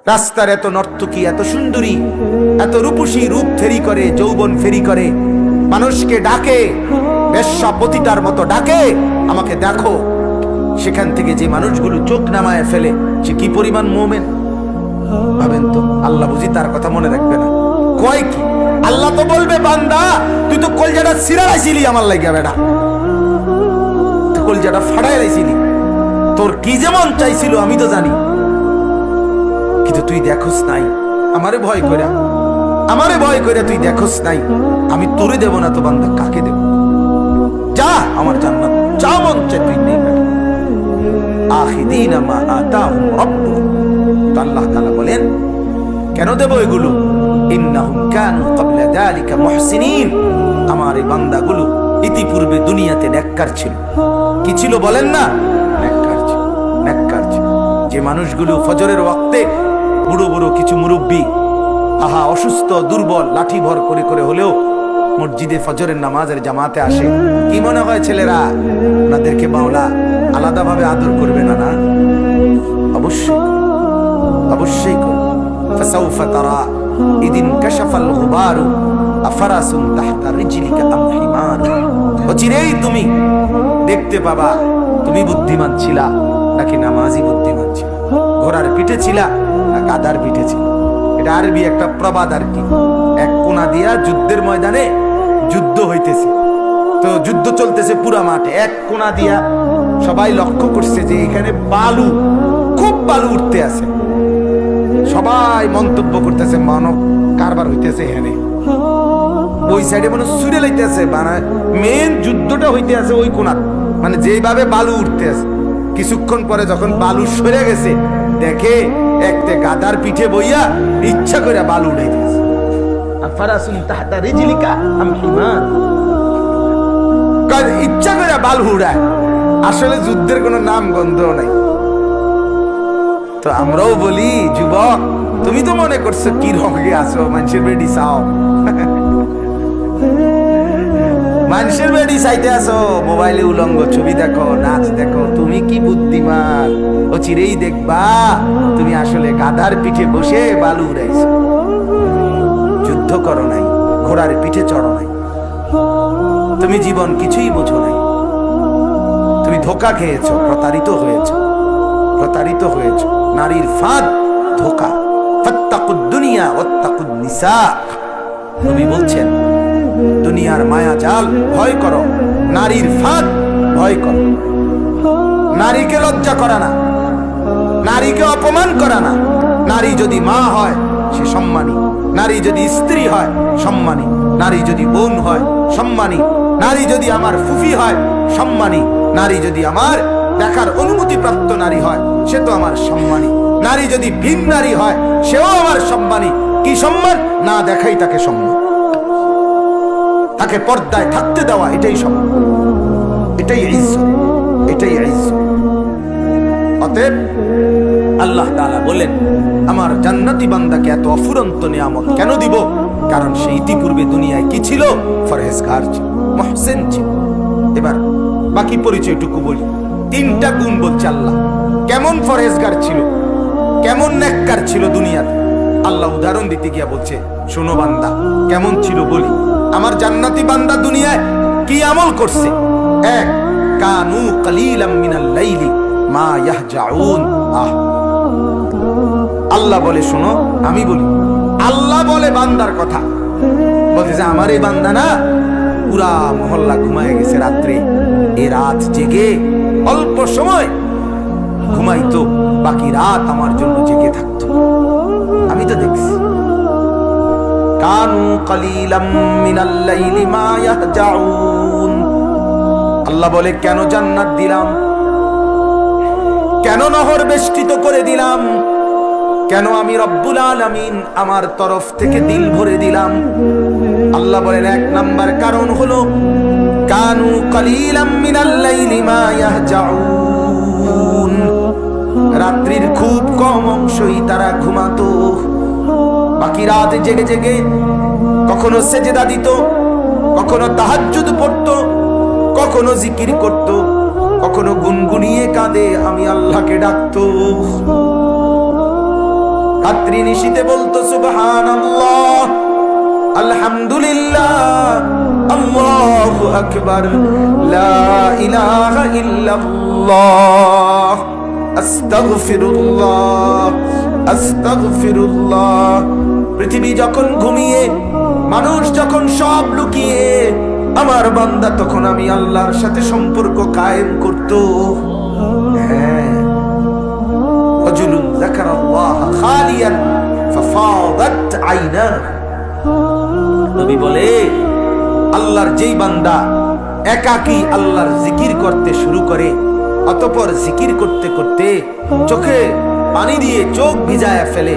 রাস্তার এত নর্তকী, এত সুন্দরী, এত রূপসী, রূপ ফেরি করে, যৌবন ফেরি করে, মানুষকে ডাকে, বেশ্যা পতিতার মতো ডাকে, আমাকে দেখো। সেখান থেকে যে মানুষগুলো চোখ নামায় ফেলে, সে কি পরিমাণ মুমিন ভাবেন তো। আল্লাহ বুঝি তার কথা মনে রাখবে না? কয় কি আল্লাহ তো বলবে, বান্দা তুই তো কলজাটা ছিড়াইছিলি আমার লাগিয়া, বেটা তুই কলজাটা ফাড়াই লাইছিলি, তোর কি যেমন চাইছিল আমি তো জানি, কিন্তু তুই দেখোস নাই। আমারে ভয় কইরা, আমারে ভয় কইরা তুই দেখোস নাই। আমি তোরে দেব না তো বান্দা, কাকে দেব? যা আমার জান্নাত, যা মন চায় তুই নেই। আখিদিনা মা আতাহুম রাব্বুহুম, আল্লাহ তাআলা বলেন কেন দেব এগুলো? ইন্নাহুম কানু ক্বাবলা যালিকা মুহসিনিন, আমার এই বান্দাগুলো ইতিপূর্বে দুনিয়াতে নেককার ছিল। কি ছিল বলেন না? নেককার ছিল, নেককার ছিল। যে মানুষগুলো ফজরের ওয়াক্তে বুড়ো বুড়ো কিছু মুরব্বী, আহা অসুস্থ দুর্বল, লাঠি ভর করে করে হলেও মসজিদে ফজরের নামাজের জামাতে আসে, কি মনে হয় ছেলেরা ওনাদেরকে মাওলা আলাদাভাবে আদর করবে না? না, অবশ্যই অবশ্যই করবে। ফাসাউফা তারা ইদিন কাশাফাল গুবারু আফারাসুন তাহতা রিজলিকা আম হিমার, অচিরেই তুমি দেখতে পাবা তুমি বুদ্ধিমান ছিলা নাকি নামাজি বুদ্ধিমান ছিল, ঘোড়ার পিঠে ছিলা না গাধার পিঠে ছিল। এটা আরবি একটা প্রবাদ আর কি। এক কোনা দিয়া যুদ্ধের ময়দানে যুদ্ধ হইতেছে, তো যুদ্ধ চলতেছে পুরা মাঠে। এক কোনা দিয়া সবাই লক্ষ্য করছে যে এখানে বালু, খুব বালু উঠতে আছে। সবাই মন্তব্য করতেছে মানব কারবার হইতেছে এখানে। ওই সাইডে মনে সুরে লাইতেছে, মানে মেন যুদ্ধটা হইতে আছে ওই কোনা, মানে যেভাবে বালু উঠতে আছে। কিছুক্ষণ পরে যখন বালু সরে গেছে, দেখে একটা গাদার পিঠে বইয়া ইচ্ছা করে বালু উঠাইতেছে। আফারাসুন তাহতা রিজলিকা আম হিমার, ইচ্ছা করে বালু উড়ায়। আসলে যুদ্ধের কোনো নাম গন্ধ নাই। তো আমরাও বলি, যুবক তুমি তো মনে করছো কি রঙে আছো, মানুষের বেডি চাও, মানুষের বেডি চাইতে আসো, মোবাইলে উলঙ্গ ছবি দেখো, নাচ দেখো, তুমি কি বুদ্ধিমান? ও চিরেই দেখবা তুমি আসলে গাধার পিঠে বসে বালু উড়াইছো, যুদ্ধ করো নাই, ঘোড়ার পিঠে চড়ো নাই, তুমি জীবন কিছুই বোঝো নাই, তুমি ধোঁকা খেয়েছো, প্রতারিত হয়েছো, প্রতারিত হয়েছো। নারীর ফাঁদ, ধোঁকা। ফাত্তাকুদ দুনিয়া ওয়াত্তাকুন নিসা, নবী বলছেন দুনিয়ার মায়া জাল ভয় করো, নারীর ফাঁদ ভয় করো। নারীকে লজ্জা করা না, নারীকে অপমান করা না। নারী যদি মা হয় সে সম্মানী, নারী যদি স্ত্রী হয় সম্মানী, নারী যদি বোন হয় সম্মানী, নারী যদি আমার ফুফি হয় সম্মানী, নারী যদি আমার দেখার অনুমতি প্রাপ্ত নারী হয় সে তো আমার সম্মানী, নারী যদি ভিন নারী হয় সেও আমার সম্মানী। কি সম্মান? না দেখাই তাকে সম্মান, তাকে পর্দায় থাকতে দেওয়া, এটাই সম্মান, এটাই ইজ্জত, এটাই ইজ্জত। অতএব আল্লাহ তাআলা বলেন আমার জান্নাতি বান্দাকে এত অফুরন্ত নিয়ামত কেন দিব? কারণ সে ইতিপূর্বে দুনিয়ায় কি ছিল? ফরহেজগার ছিল, মুহসিন ছিল। এবার বাকি পরিচয়টুকু বলি। তিনটা গুণ বলছে আল্লাহ। কেমন ফরহেজগার ছিল, কেমন নেককার ছিল দুনিয়াতে, আল্লাহ উদাহরণ দিতে গিয়া বলছে শোনো বান্দা কেমন ছিল বলি। আমার জান্নাতি বান্দা দুনিয়ায় কি আমল করছে? এক, কানু কালিলাম মিনাল লাইলি মা ইয়াহজাউন। আল্লাহ বলে শোনো, আমি বলি, আল্লাহ বলে বান্দার কথা, বলতে যে আমার এই বান্দা না পুরা মহল্লা ঘুমায় গেছে রাত্রে, এ রাত জেগে অল্প সময় ঘুমাইতো, বাকি রাত আমার জন্য জেগে থাকতো। আমি তো দেখছি। কানু কালিলাম মিনাল লাইলি মা ইয়াহজাউন। আল্লাহ বলে কেন জান্নাত দিলাম, কেন নহর বেষ্টিত করে দিলাম, কেন আমি রব্বুল আলামিন আমার তরফ থেকে দিল ভরে দিলাম। আল্লাহ বলেন এক নাম্বার কারণ হলো কানু কালিলাম মিনাল লাইলি মা ইয়াহজাউন। রাত্রির খুব কম অংশই তারা ঘুমাতো, বাকি রাত জেগে জেগে কখনো সেজদা দিত, কখনো তাহাজ্জুদ পড়তো, কখনো জিকির করত, কখনো গুনগুনিয়ে কাঁদে আমি আল্লাহকে ডাকতো। রাত্রি নিশীতে বলতো সুবহানাল্লাহ, আলহামদুলিল্লাহ, আল্লাহু আকবার, লা ইলাহা ইল্লাল্লাহ, আস্তাগফিরুল্লাহ, আস্তাগফিরুল্লাহ। পৃথিবী যখন ঘুমিয়ে, মানুষ যখন সব লুকিয়ে, আমার বান্দা তখন আমি আল্লাহর সাথে সম্পর্ক কায়েম করত। হ্যাঁ, রাজুলুন যাকারাল্লাহ খালিয়ান ফাফাদাত আইনা। নবী বলে, আল্লাহর যেই বান্দা একাকী আল্লাহর জিকির করতে শুরু করে, অতঃপর জিকির করতে করতে চোখে পানি দিয়ে চোখ ভিজায়া ফেলে,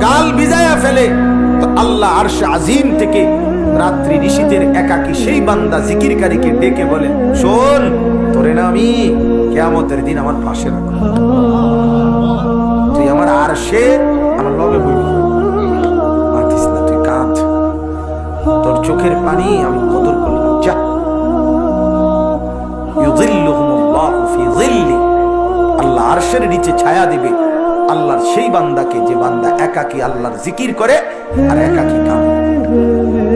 গাল ভিজায়া ফেলে, তো আল্লাহ আরশ আজিম থেকে রাত্রি নিশীতের একাকী সেই বান্দা জিকিরকারীকে ডেকে বলে, শোন, তোরে না আমি কিয়ামতের দিন আমার পাশে রাখব, তুই আমার আরশে আমার লগে বইবি, মাতিস না, তুই কাঁদ, তোর চোখের পানি আমি কদর করলাম, যা। ইউযিল্লুহুমুল্লাহু ফি যিল্লি, আল্লাহ আরশের নিচে ছায়া দিবে আল্লাহর সেই বান্দাকে, যে বান্দা একাকী আল্লাহর জিকির করে আর একাকী কাঁদে।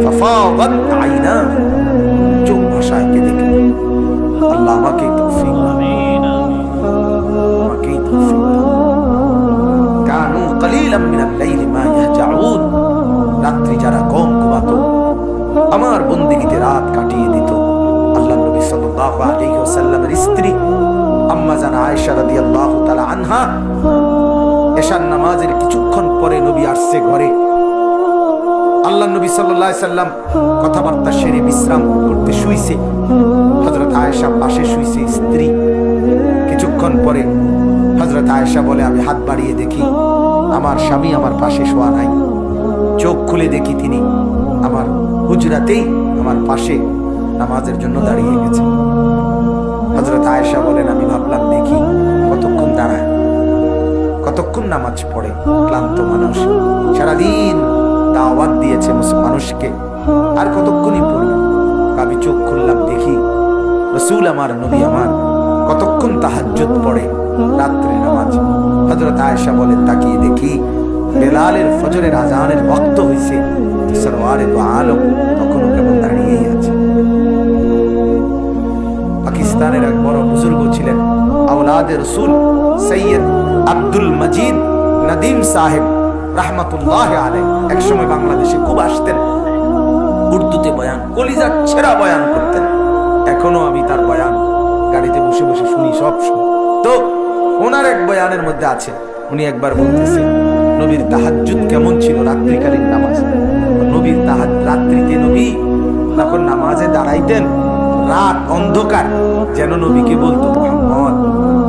ফাফাদাত আইনা, চোখ ভাষায় কেঁদে কেঁদে। আল্লাহ আমাকে তৌফিক দান, আমাকে তৌফিক দান। কানু কলিলাম মিনাল লাইলি মা ইয়াহজাউন, রাত্রি যারা কম ঘুমাতো, আমার বন্দেগীতে রাত কাটিয়ে দিত। আল্লাহর নবী সাল্লাল্লাহু আলাইহি ওয়াসাল্লামের স্ত্রী আম্মা জান আয়েশা রাদিয়াল্লাহু তাআলা আনহা, এশার নামাজের কিছুক্ষণ পরে নবী আসছে ঘরে। আল্লাহর নবী সাল্লাল্লাহু আলাইহি সাল্লাম কথাবার্তা সেরে বিশ্রাম করতে শুইছে, হযরত আয়েশা পাশে শুইছে স্ত্রী। কিছুক্ষণ পরে হযরত আয়েশা বলে, আমি হাত বাড়িয়ে দেখি আমার স্বামী আমার পাশে শোয়া নাই। চোখ খুলে দেখি তিনি আমার হুজরাতেই আমার পাশে নামাজের জন্য দাঁড়িয়ে গেছে। হযরত আয়েশা বলেন, আমি ভাবলাম দেখি কতক্ষণ দাঁড়ায়, কতক্ষণ নামাজ পড়ে, ক্লান্ত মানুষ, সারাদিন দাওয়াত দিয়েছে মানুষকে, আর কতক্ষণই পড়বে। আমি চোখ খুললাম, দেখি রাসূল আমার, নবী আমার কতক্ষণ তাহাজ্জুদ পড়ে, রাত্রে নামাজ। হযরত আয়েশা বলেন, তাকিয়ে দেখি বেলালের ফজরের আজানের ওয়াক্ত হইছে, সরওয়ারে দু আলম তখনও কেবল দাঁড়িয়েই আছে। পাকিস্তানের এক বড় বুজুর্গ ছিলেন, আওলাদে রাসূল সৈয়দ আব্দুল মজিদ নদীম সাহেব রাহমাতুল্লাহ আলাইহি, একসময় বাংলাদেশে খুব আসতেন, উর্দুতে বয়ান, কলিজার ছেঁড়া বয়ান করতেন। এখনো আমি তার বয়ান গাড়িতে বসে বসে শুনি, সব শুনি। তো ওনার এক বয়ানের মধ্যে আছে, উনি একবার বলতেছে, নবীর তাহাজ্জুদ কেমন ছিল, রাত্রিকালীন নামাজ। নবীর রাত্রিতে নবী তখন নামাজে দাঁড়াইতেন, রাত অন্ধকার, যেন নবীকে বলতো, মুহাম্মদ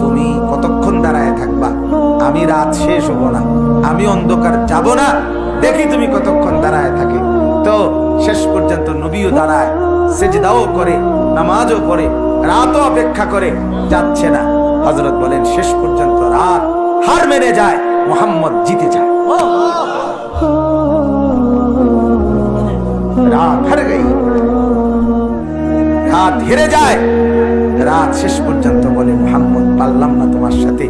তুমি কতক্ষণ দাঁড়ায় থাকবা, আমি রাত শেষ হবো না, আমি অন্ধকার যাব না, দেখি তুমি কতক্ষণ দাঁড়ায় থাকে। তো শেষ পর্যন্ত নবীও দাঁড়ায়, সেজদাও করে, নামাজও পড়ে, রাতও অপেক্ষা করে, যাচ্ছে না। হযরত বলেন, শেষ পর্যন্ত রাত হার মেনে যায়, মুহাম্মদ জিতে যায়। রাত হার গই, রাত হেরে যায়। রাত শেষ পর্যন্ত বলে, মুহাম্মদ পারলাম না তোমার সাথে,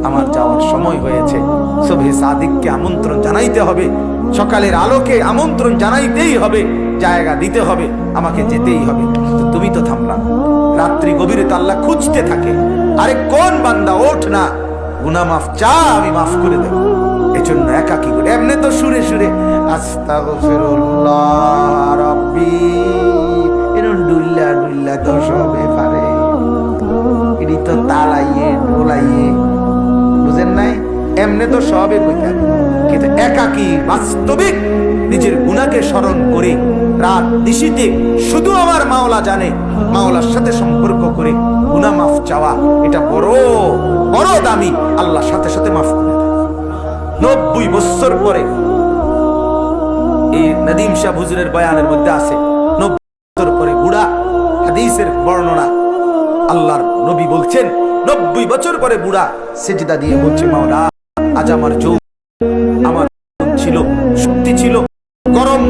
আমার যাওয়ার সময় হয়েছে, সুবহে সাদিককে আমন্ত্রণ জানাইতে হবে, সকালের আলোকে আমন্ত্রণ জানাইতেই হবে, জায়গা দিতে হবে, আমাকে যেতেই হবে। তো তুমি তো থামলা। রাত্রি গভীরে তো আল্লাহ খুঁজতে থাকে, আরে কোন বান্দা ওঠ না, গুনাহ মাফ চা, আমি মাফ করে দেব। এজন্য একাকী করে, এমনি তো সুরে সুরে আস্তাগফিরুল্লাহ রাব্বি, এরকম ডুল্লা ডুল্লা তো সবে পারে, এটি তো তালাইয়ে ডোলাইয়ে, বুঝেন নাই, এমনি তো সবে কইতেন, কিন্তু একাকী বাস্তবিক নিজের গুনাহকে স্মরণ করে রাত নিশীতে শুধু আমার মাওলা জানে, মাওলার সাথে সম্পর্ক করে গুনাহ মাফ চাওয়া, এটা বড় বড় দামি, আল্লাহর সাথে সাথে মাফ করে দেয়। 90 বছর পরে এই নদীম শাহ হুজুরের বয়ানের মধ্যে আছে, 90 বছর পরে বুড়া, হাদিসের বর্ণনা, আল্লাহর নবী বলছেন 90 বছর পরে বুড়া সিজদা দিয়ে বলছে, মাওলা আজ আমার যৌবন, আমার ছিল, শক্তি ছিল, গরম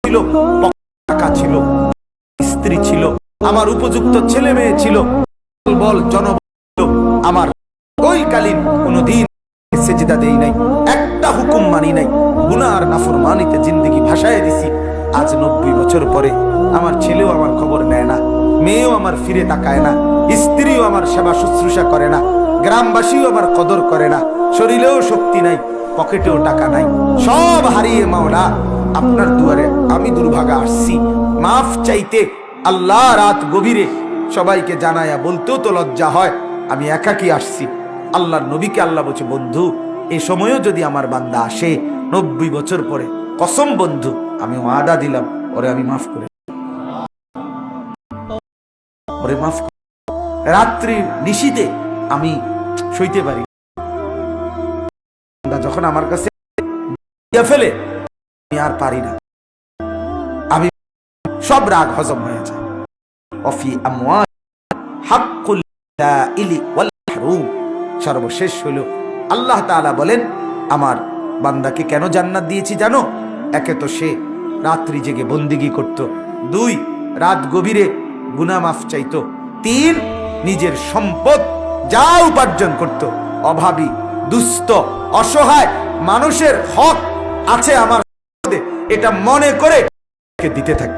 ছিল, টাকা ছিল, স্ত্রী ছিল, আমার উপযুক্ত ছেলে মেয়ে ছিল, বল জনবল ছিল, আমার ওই কালীন কোনদিন সিজদা দেই নাই, একটা হুকুম মানি নাই, গুনাহ আর নাফরমানিতে জিন্দেগি ভাসায় দিছি। আজ 90 বছর পরে আমার ছেলেও আমার খবর নেয় না, মেয়েও আমার ফিরে তাকায় না, স্ত্রীও আমার সেবা শুশ্রূষা করে না, গ্রামবাসীও আমার কদর করে না, শরীরেও শক্তি নাই, পকেটেও টাকা নাই, সব হারিয়ে মাওলা আপনার দুয়ারে আমি দুর্ভাগা আসছি মাফ চাইতে। আল্লাহ রাত গভীরে সবাইকে জানায়া বলতেও তো লজ্জা হয় আমি একাকী আসছি। আল্লাহর নবীকে আল্লাহ বলছে, বন্ধু এই সময়ও যদি আমার বান্দা আসে 90 বছর পরে, কসম বন্ধু আমি ওয়াদা দিলাম ওরে আমি মাফ করে, ওরে মাফ। রাত্রি নিশীতে আমি সইতে পারি, যখন আমার কাছে ফেলে আমি আর পারি না, আমি সব রাগ হজম হয়ে যায়। অফি আমওয়াল হাক্কুল লাইলি ওয়াল মাহরুম। সর্বশেষ হলো আল্লাহ তাআলা বলেন, আমার বান্দাকে কেন জান্নাত দিয়েছি জানো? একে তো সে রাত্রি জেগে বন্দিগি করত, 2 রাত গভীরে গুনাহ মাফ চাইতো, 3 নিজের সম্পদ যা উপার্জন করত, অভাবী দুস্থ অসহায় মানুষের হক আছে আমার, এটা মনে করে দিতে থাকে।